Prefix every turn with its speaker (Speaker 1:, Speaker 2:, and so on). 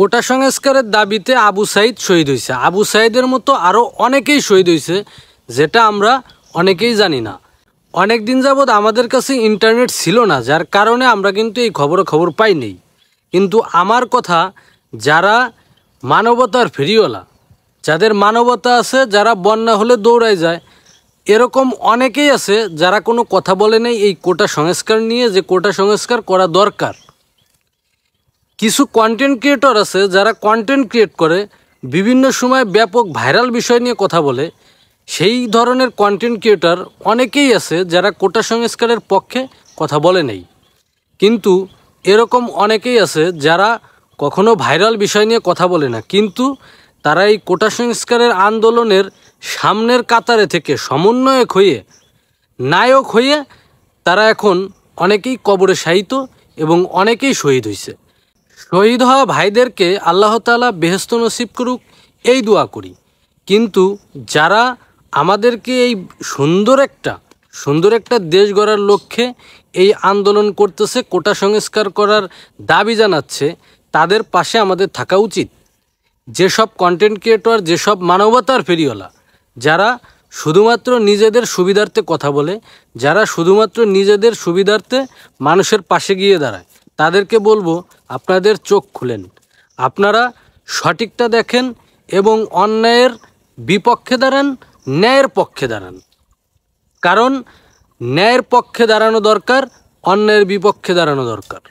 Speaker 1: কোটা সংস্কারের দাবিতে আবু সাইদ শহীদ হয়েছে। আবু সাইদের মতো আরও অনেকেই শহীদ হয়েছে, যেটা আমরা অনেকেই জানি না। অনেক দিন যাবৎ আমাদের কাছে ইন্টারনেট ছিল না, যার কারণে আমরা কিন্তু এই খবর পাইনি। কিন্তু আমার কথা, যারা মানবতার ফেরিওয়ালা, যাদের মানবতা আছে, যারা বন্যা হলে দৌড়ায় যায়, এরকম অনেকেই আছে যারা কোনো কথা বলে নাই এই কোটা সংস্কার নিয়ে, যে কোটা সংস্কার করা দরকার। কিছু কন্টেন্ট ক্রিয়েটর আছে যারা কন্টেন্ট ক্রিয়েট করে বিভিন্ন সময় ব্যাপক ভাইরাল বিষয় নিয়ে কথা বলে। সেই ধরনের কন্টেন্ট ক্রিয়েটর অনেকেই আছে যারা কোটা সংস্কারের পক্ষে কথা বলে নেই। কিন্তু এরকম অনেকেই আছে যারা কখনো ভাইরাল বিষয় নিয়ে কথা বলে না, কিন্তু তারা এই কোটা সংস্কারের আন্দোলনের সামনের কাতারে থেকে সমন্বয়ক হয়ে, নায়ক হয়ে তারা এখন অনেকেই কবরে শায়িত এবং অনেকেই শহীদ হয়েছে। শহীদ হওয়া ভাইদেরকে আল্লাহ তাআলা বেহেশত নসিব করুক, এই দোয়া করি। কিন্তু যারা আমাদেরকে এই সুন্দর একটা দেশ গড়ার লক্ষ্যে এই আন্দোলন করতেছে, কোটা সংস্কার করার দাবি জানাচ্ছে, তাদের পাশে আমাদের থাকা উচিত। যেসব কন্টেন্ট ক্রিয়েটর, যেসব মানবতার ফেরিওয়ালা, যারা শুধুমাত্র নিজেদের সুবিধার্থে কথা বলে, যারা শুধুমাত্র নিজেদের সুবিধার্থে মানুষের পাশে গিয়ে দাঁড়ায়, তাদেরকে বলবো, আপনাদের চোখ খুলেন, আপনারা সঠিকটা দেখেন এবং অন্যায়ের বিপক্ষে দাঁড়ান, ন্যায়ের পক্ষে দাঁড়ান। কারণ ন্যায়ের পক্ষে দাঁড়ানো দরকার, অন্যায়ের বিপক্ষে দাঁড়ানো দরকার।